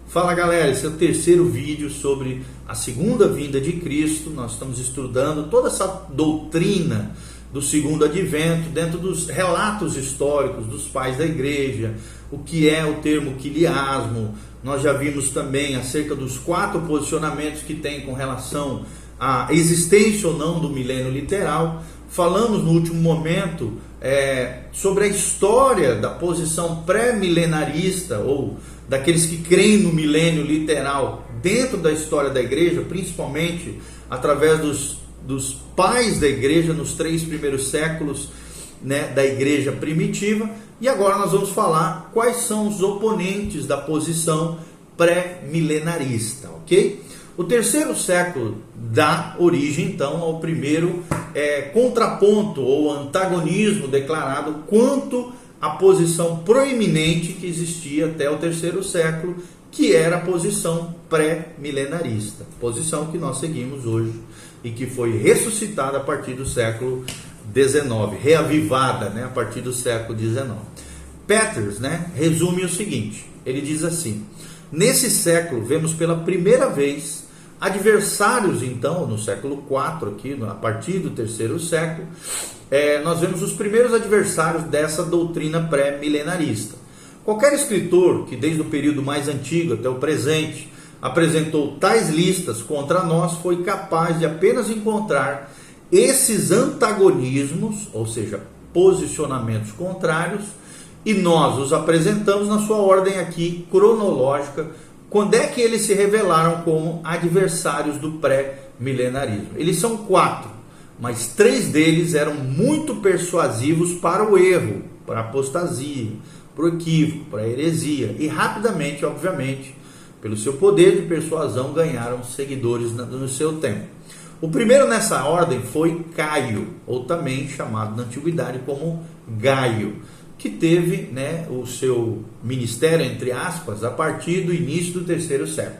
Fala galera, esse é o terceiro vídeo sobre a segunda vinda de Cristo. Nós estamos estudando toda essa doutrina do segundo advento dentro dos relatos históricos dos pais da igreja, o que é o termo quiliasmo. Nós já vimos também acerca dos 4 posicionamentos que tem com relação à existência ou não do milênio literal. Falamos no último momento sobre a história da posição pré-milenarista, ou daqueles que creem no milênio literal dentro da história da igreja, principalmente através dos pais da igreja nos 3 primeiros séculos, né, da igreja primitiva. E agora nós vamos falar quais são os oponentes da posição pré-milenarista, ok? O terceiro século dá origem, então, ao primeiro contraponto ou antagonismo declarado quanto à posição proeminente que existia até o terceiro século, que era a posição pré-milenarista, posição que nós seguimos hoje e que foi ressuscitada a partir do século XIX, reavivada, né, a partir do século XIX. Peters, né, resume o seguinte, ele diz assim: nesse século vemos pela primeira vez adversários, então, no século IV, aqui, a partir do terceiro século, nós vemos os primeiros adversários dessa doutrina pré-milenarista. Qualquer escritor que desde o período mais antigo até o presente apresentou tais listas contra nós foi capaz de apenas encontrar esses antagonismos, ou seja, posicionamentos contrários, e nós os apresentamos na sua ordem aqui cronológica. Quando é que eles se revelaram como adversários do pré-milenarismo? Eles são 4, mas 3 deles eram muito persuasivos para o erro, para a apostasia, para o equívoco, para a heresia, e rapidamente, obviamente, pelo seu poder de persuasão, ganharam seguidores no seu tempo. O primeiro nessa ordem foi Caio, ou também chamado na antiguidade como Gaio, que teve, né, o seu ministério, entre aspas, a partir do início do terceiro século.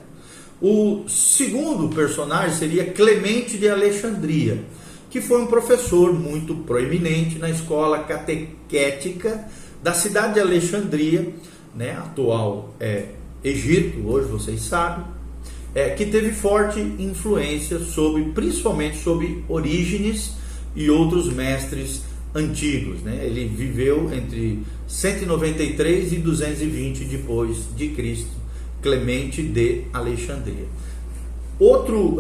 O segundo personagem seria Clemente de Alexandria, que foi um professor muito proeminente na escola catequética da cidade de Alexandria, né, atual Egito, hoje vocês sabem, que teve forte influência principalmente sobre Orígenes e outros mestres antigos, né? Ele viveu entre 193 e 220 depois de Cristo, Clemente de Alexandria. Outro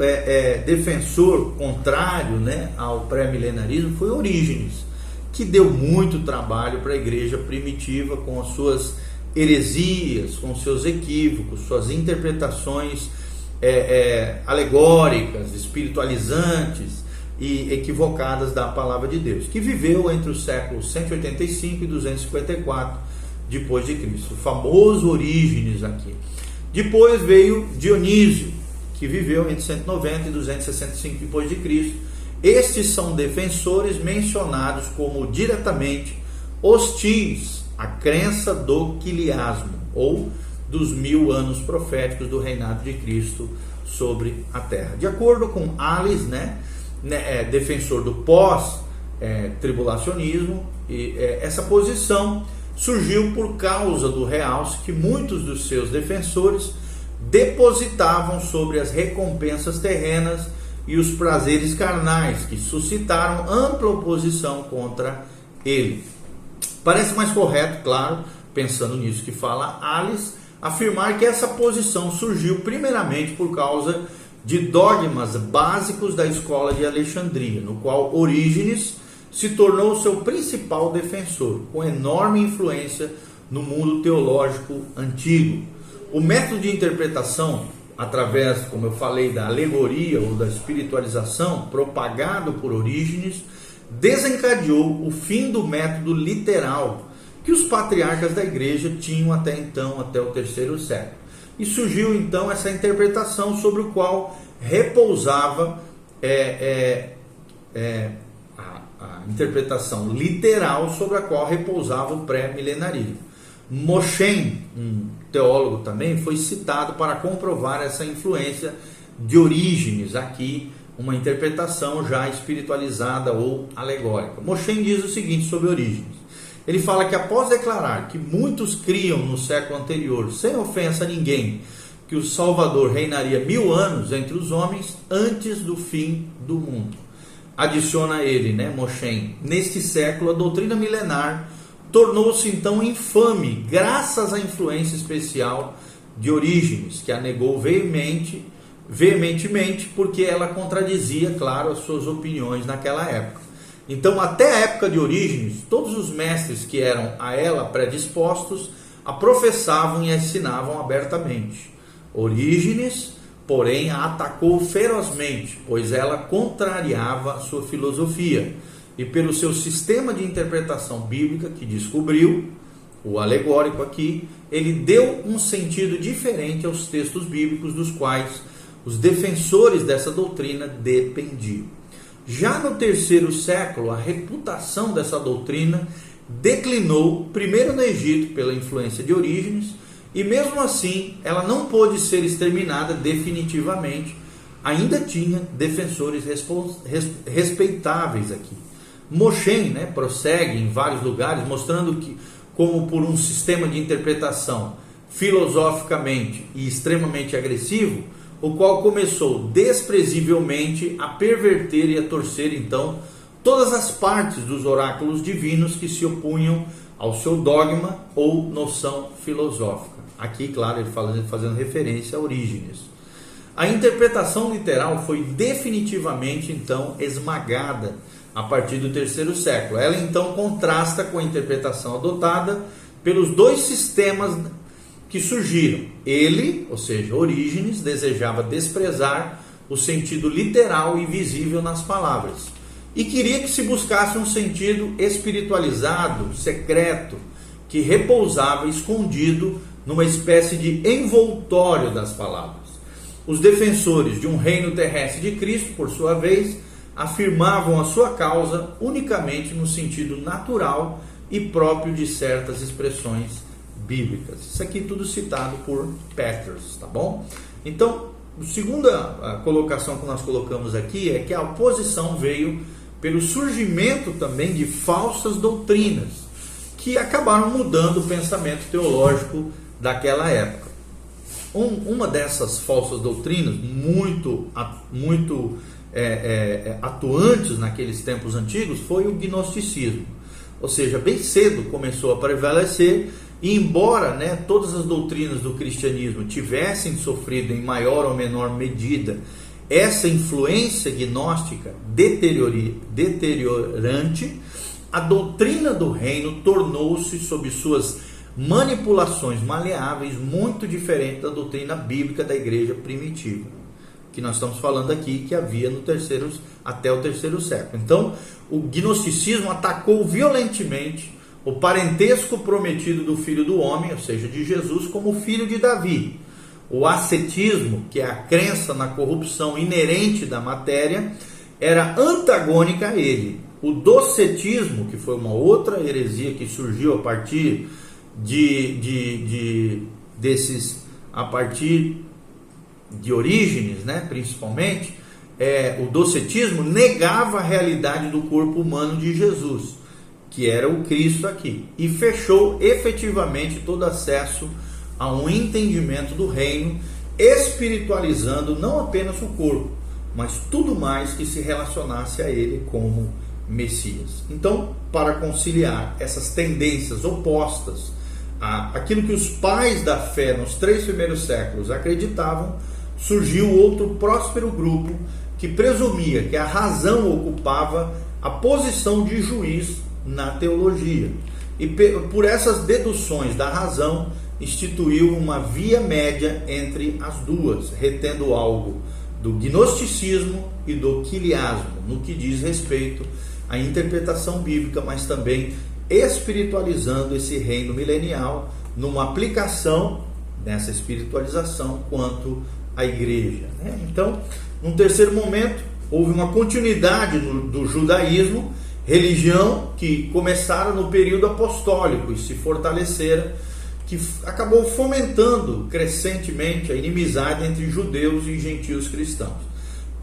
defensor contrário, né, ao pré-milenarismo foi Orígenes, que deu muito trabalho para a igreja primitiva com as suas heresias, com seus equívocos, suas interpretações alegóricas, espiritualizantes e equivocadas da palavra de Deus, que viveu entre os séculos 185 e 254 depois de Cristo, o famoso Orígenes aqui. Depois veio Dionísio, que viveu entre 190 e 265 depois de Cristo. Estes são defensores mencionados como diretamente hostis à crença do quiliasmo, ou dos 1000 anos proféticos do reinado de Cristo sobre a terra. De acordo com Alice, né, defensor do pós-tribulacionismo, essa posição surgiu por causa do realce que muitos dos seus defensores depositavam sobre as recompensas terrenas e os prazeres carnais, que suscitaram ampla oposição contra ele. Parece mais correto, claro, pensando nisso que fala Alice, afirmar que essa posição surgiu primeiramente por causa de dogmas básicos da escola de Alexandria, no qual Orígenes se tornou seu principal defensor, com enorme influência no mundo teológico antigo. O método de interpretação, através, como eu falei, da alegoria ou da espiritualização, propagado por Orígenes, desencadeou o fim do método literal que os patriarcas da igreja tinham até então, até o terceiro século. E surgiu então essa interpretação sobre o qual repousava a interpretação literal sobre a qual repousava o pré-milenarismo. Moshen, um teólogo também, foi citado para comprovar essa influência de Orígenes, aqui uma interpretação já espiritualizada ou alegórica. Moshen diz o seguinte sobre Orígenes: Ele fala que após declarar que muitos criam no século anterior, sem ofensa a ninguém, que o Salvador reinaria 1000 anos entre os homens antes do fim do mundo. Adiciona ele, Moshe, neste século a doutrina milenar tornou-se então infame graças à influência especial de Orígenes, que a negou veementemente porque ela contradizia, claro, as suas opiniões naquela época. Então, até a época de Orígenes, todos os mestres que eram a ela predispostos a professavam e a ensinavam abertamente. Orígenes, porém, a atacou ferozmente, pois ela contrariava a sua filosofia, e pelo seu sistema de interpretação bíblica que descobriu, o alegórico aqui, ele deu um sentido diferente aos textos bíblicos dos quais os defensores dessa doutrina dependiam. Já no 3º século, a reputação dessa doutrina declinou, primeiro no Egito, pela influência de Orígenes, e mesmo assim ela não pôde ser exterminada definitivamente, ainda tinha defensores respeitáveis aqui. Moshe, prossegue em vários lugares, mostrando que, como por um sistema de interpretação filosoficamente e extremamente agressivo, o qual começou desprezivelmente a perverter e a torcer, então, todas as partes dos oráculos divinos que se opunham ao seu dogma ou noção filosófica. Aqui, claro, ele fazendo referência a Orígenes. A interpretação literal foi definitivamente, então, esmagada a partir do 3º século. Ela, então, contrasta com a interpretação adotada pelos dois sistemas que surgiram. Ele, ou seja, Orígenes, desejava desprezar o sentido literal e visível nas palavras e queria que se buscasse um sentido espiritualizado, secreto, que repousava escondido numa espécie de envoltório das palavras. Os defensores de um reino terrestre de Cristo, por sua vez, afirmavam a sua causa unicamente no sentido natural e próprio de certas expressões bíblicas. Isso aqui tudo citado por Peters, tá bom? Então, a segunda colocação que nós colocamos aqui é que a oposição veio pelo surgimento também de falsas doutrinas, que acabaram mudando o pensamento teológico daquela época. Uma dessas falsas doutrinas, muito atuantes naqueles tempos antigos, foi o gnosticismo. Ou seja, bem cedo começou a prevalecer, e embora todas as doutrinas do cristianismo tivessem sofrido em maior ou menor medida essa influência gnóstica deteriorante, a doutrina do reino tornou-se, sob suas manipulações maleáveis, muito diferente da doutrina bíblica da igreja primitiva, que nós estamos falando aqui, que havia até o 3º século. Então, o gnosticismo atacou violentamente o parentesco prometido do Filho do Homem, ou seja, de Jesus, como filho de Davi. O ascetismo, que é a crença na corrupção inerente da matéria, era antagônica a ele. O docetismo, que foi uma outra heresia que surgiu a partir a partir de Orígenes, principalmente, o docetismo negava a realidade do corpo humano de Jesus, que era o Cristo aqui, e fechou efetivamente todo acesso a um entendimento do reino, espiritualizando não apenas o corpo, mas tudo mais que se relacionasse a ele como Messias. Então, para conciliar essas tendências opostas àquilo que os pais da fé nos 3 primeiros séculos acreditavam, surgiu outro próspero grupo que presumia que a razão ocupava a posição de juiz na teologia, e por essas deduções da razão instituiu uma via média entre as duas, retendo algo do gnosticismo e do quiliasmo no que diz respeito à interpretação bíblica, mas também espiritualizando esse reino milenial numa aplicação dessa espiritualização quanto à igreja. Então, num terceiro momento, houve uma continuidade do judaísmo, religião que começara no período apostólico e se fortalecera, que acabou fomentando crescentemente a inimizade entre judeus e gentios cristãos.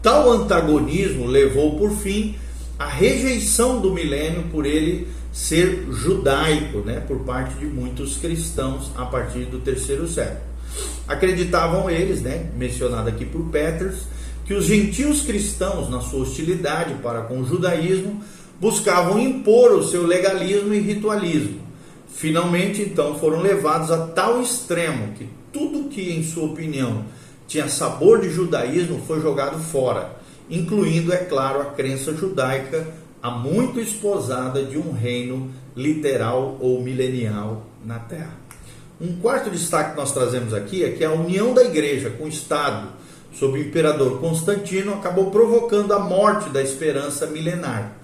Tal antagonismo levou, por fim, à rejeição do milênio por ele ser judaico, por parte de muitos cristãos a partir do 3º século. Acreditavam eles, né, mencionado aqui por Peters, que os gentios cristãos, na sua hostilidade para com o judaísmo, buscavam impor o seu legalismo e ritualismo. Finalmente, então, foram levados a tal extremo que tudo que, em sua opinião, tinha sabor de judaísmo foi jogado fora, incluindo, é claro, a crença judaica, a muito esposada de um reino literal ou milenial na Terra. Um quarto destaque que nós trazemos aqui é que a união da igreja com o Estado sob o imperador Constantino acabou provocando a morte da esperança milenar.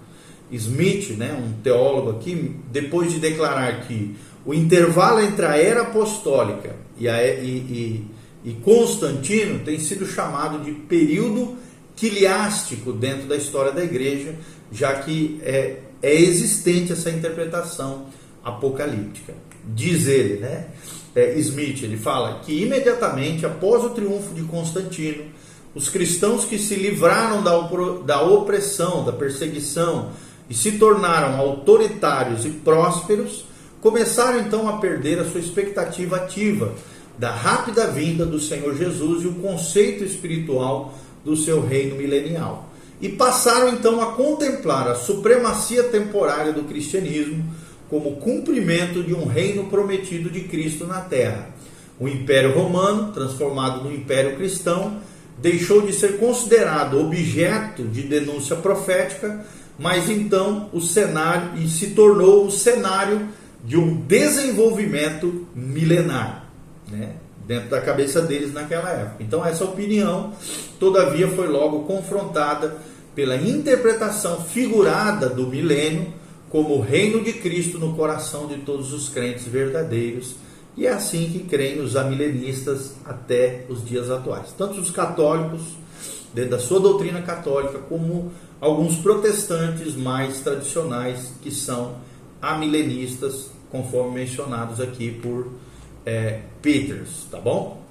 Smith, né, um teólogo aqui, depois de declarar que o intervalo entre a era apostólica e Constantino tem sido chamado de período quiliástico dentro da história da igreja, já que é existente essa interpretação apocalíptica. Diz ele, né, Smith, ele fala que imediatamente após o triunfo de Constantino, os cristãos que se livraram da opressão, da perseguição e se tornaram autoritários e prósperos, começaram então a perder a sua expectativa ativa da rápida vinda do Senhor Jesus e o conceito espiritual do seu reino milenial. E passaram então a contemplar a supremacia temporária do cristianismo como cumprimento de um reino prometido de Cristo na terra. O Império Romano, transformado no Império Cristão, deixou de ser considerado objeto de denúncia profética, mas então o cenário e se tornou o cenário de um desenvolvimento milenar, né, dentro da cabeça deles naquela época. Então essa opinião, todavia, foi logo confrontada pela interpretação figurada do milênio como o reino de Cristo no coração de todos os crentes verdadeiros, e é assim que creem os amilenistas até os dias atuais. Tanto os católicos, dentro da sua doutrina católica, como alguns protestantes mais tradicionais, que são amilenistas, conforme mencionados aqui por Peters, tá bom?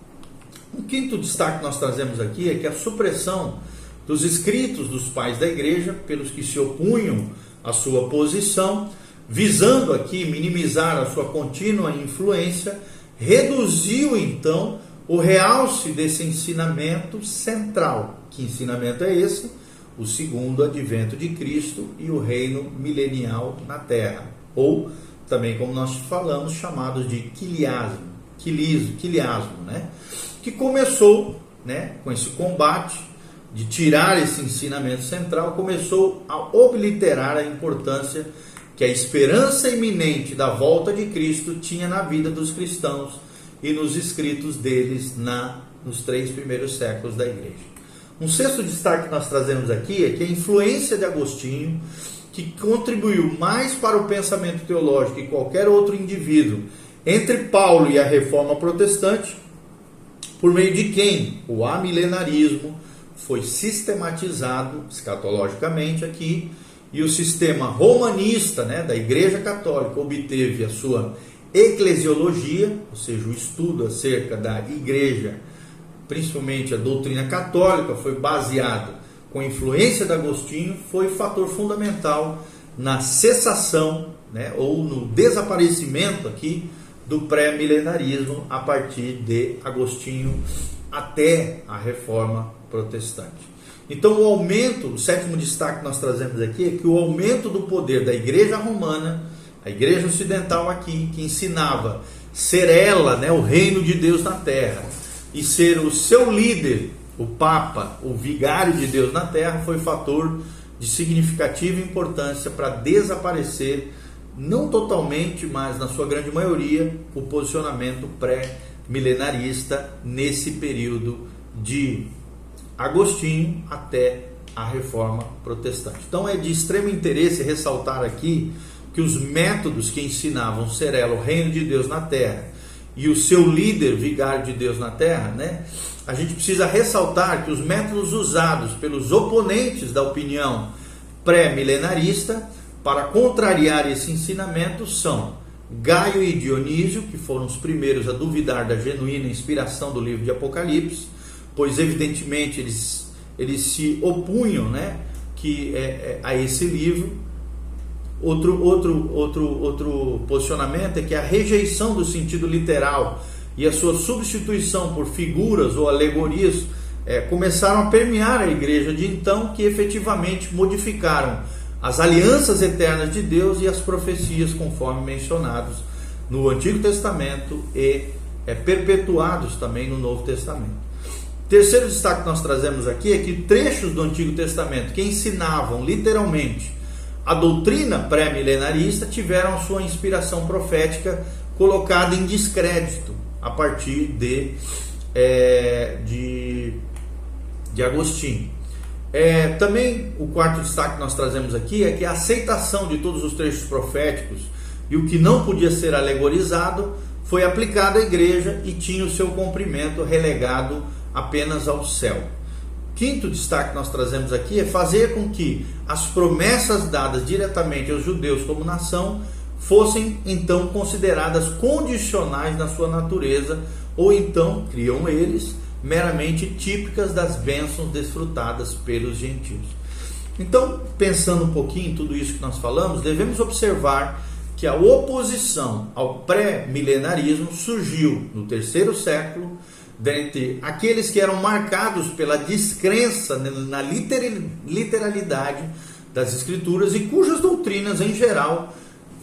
Um quinto destaque que nós trazemos aqui é que a supressão dos escritos dos pais da igreja, pelos que se opunham à sua posição, visando aqui minimizar a sua contínua influência, reduziu então o realce desse ensinamento central. Que ensinamento é esse? O segundo advento de Cristo e o reino milenial na terra, ou também, como nós falamos, chamados de quiliasmo, né? Que começou, né, com esse combate de tirar esse ensinamento central, começou a obliterar a importância que a esperança iminente da volta de Cristo tinha na vida dos cristãos e nos escritos deles nos 3 primeiros séculos da igreja. Um sexto destaque que nós trazemos aqui é que a influência de Agostinho, que contribuiu mais para o pensamento teológico que qualquer outro indivíduo entre Paulo e a Reforma Protestante, por meio de quem o amilenarismo foi sistematizado escatologicamente aqui, e o sistema romanista, né, da Igreja Católica obteve a sua eclesiologia, ou seja, o estudo acerca da Igreja, principalmente a doutrina católica, foi baseado com a influência de Agostinho, foi fator fundamental na cessação, né, ou no desaparecimento aqui do pré-milenarismo a partir de Agostinho até a Reforma Protestante. Então o sétimo destaque que nós trazemos aqui é que o aumento do poder da Igreja Romana, a Igreja Ocidental aqui, que ensinava ser ela, né, o reino de Deus na terra, e ser o seu líder, o Papa, o vigário de Deus na terra, foi fator de significativa importância para desaparecer, não totalmente, mas na sua grande maioria, o posicionamento pré-milenarista nesse período de Agostinho até a Reforma Protestante. Então é de extremo interesse ressaltar aqui que os métodos que ensinavam ser ela o reino de Deus na terra e o seu líder vigário de Deus na terra, né? A gente precisa ressaltar que os métodos usados pelos oponentes da opinião pré-milenarista para contrariar esse ensinamento são Gaio e Dionísio, que foram os primeiros a duvidar da genuína inspiração do livro de Apocalipse, pois evidentemente eles se opunham, né, a esse livro. Outro posicionamento é que a rejeição do sentido literal e a sua substituição por figuras ou alegorias começaram a permear a igreja de então, que efetivamente modificaram as alianças eternas de Deus e as profecias conforme mencionados no Antigo Testamento e perpetuados também no Novo Testamento. Terceiro destaque que nós trazemos aqui é que trechos do Antigo Testamento que ensinavam literalmente a doutrina pré-milenarista tiveram sua inspiração profética colocada em descrédito a partir de Agostinho. Também o quarto destaque que nós trazemos aqui é que a aceitação de todos os trechos proféticos e o que não podia ser alegorizado foi aplicado à igreja e tinha o seu cumprimento relegado apenas ao céu. Quinto destaque que nós trazemos aqui é fazer com que as promessas dadas diretamente aos judeus como nação fossem então consideradas condicionais na sua natureza, ou então, criam eles, meramente típicas das bênçãos desfrutadas pelos gentios. Então, pensando um pouquinho em tudo isso que nós falamos, devemos observar que a oposição ao pré-milenarismo surgiu no terceiro século, dentre aqueles que eram marcados pela descrença na literalidade das Escrituras e cujas doutrinas, em geral,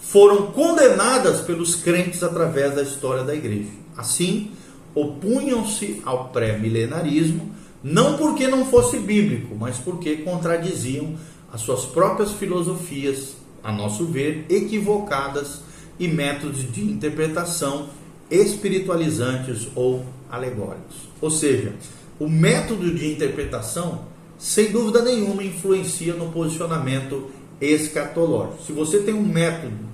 foram condenadas pelos crentes através da história da igreja. Assim, opunham-se ao pré-milenarismo, não porque não fosse bíblico, mas porque contradiziam as suas próprias filosofias, a nosso ver, equivocadas e métodos de interpretação espiritualizantes ou alegóricos. Ou seja, o método de interpretação, sem dúvida nenhuma, influencia no posicionamento escatológico. Se você tem um método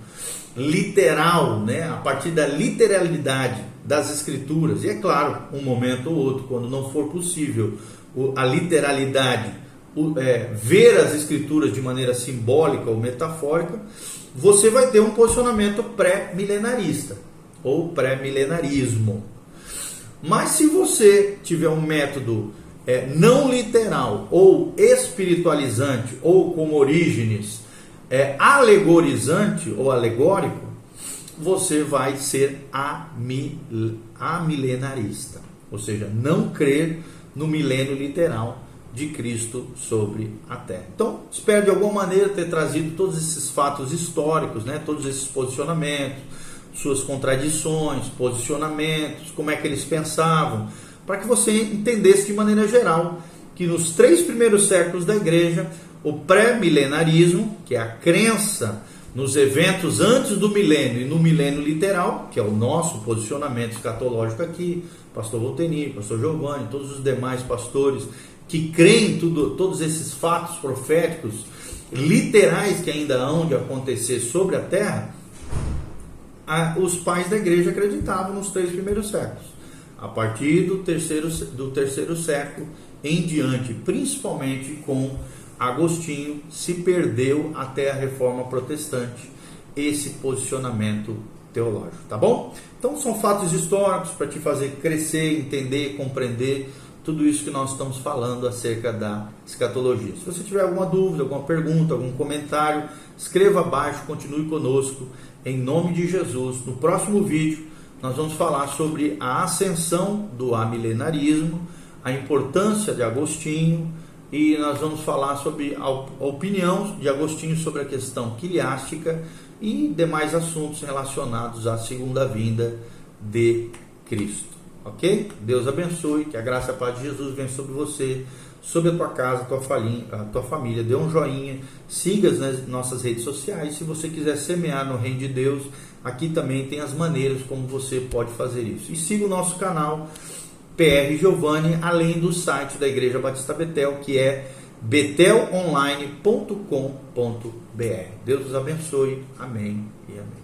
literal, a partir da literalidade das Escrituras, e é claro, um momento ou outro, quando não for possível a literalidade, ver as Escrituras de maneira simbólica ou metafórica, você vai ter um posicionamento pré-milenarista ou pré-milenarismo. Mas se você tiver um método não literal ou espiritualizante, ou como Orígenes, alegorizante ou alegórico, você vai ser amilenarista, ou seja, não crer no milênio literal de Cristo sobre a terra. Então, espero de alguma maneira ter trazido todos esses fatos históricos, todos esses posicionamentos, suas contradições, posicionamentos, como é que eles pensavam, para que você entendesse de maneira geral que nos 3 primeiros séculos da igreja, o pré-milenarismo, que é a crença nos eventos antes do milênio e no milênio literal, que é o nosso posicionamento escatológico aqui, pastor Voltenir, pastor Giovanni, todos os demais pastores que creem em todos esses fatos proféticos literais que ainda hão de acontecer sobre a terra, os pais da igreja acreditavam nos 3 primeiros séculos. A partir do terceiro século em diante, principalmente com Agostinho, se perdeu até a Reforma Protestante esse posicionamento teológico, tá bom? Então são fatos históricos para te fazer crescer, entender, compreender tudo isso que nós estamos falando acerca da escatologia. Se você tiver alguma dúvida, alguma pergunta, algum comentário, escreva abaixo, continue conosco, em nome de Jesus. No próximo vídeo nós vamos falar sobre a ascensão do amilenarismo, a importância de Agostinho, e nós vamos falar sobre a opinião de Agostinho sobre a questão quiliástica e demais assuntos relacionados à segunda vinda de Cristo. Ok? Deus abençoe, que a graça e a paz de Jesus venha sobre você, sobre a tua casa, a tua família. Dê um joinha, siga nas nossas redes sociais. Se você quiser semear no reino de Deus, aqui também tem as maneiras como você pode fazer isso. E siga o nosso canal PR Giovanni, além do site da Igreja Batista Betel, que é betelonline.com.br. Deus os abençoe. Amém e amém.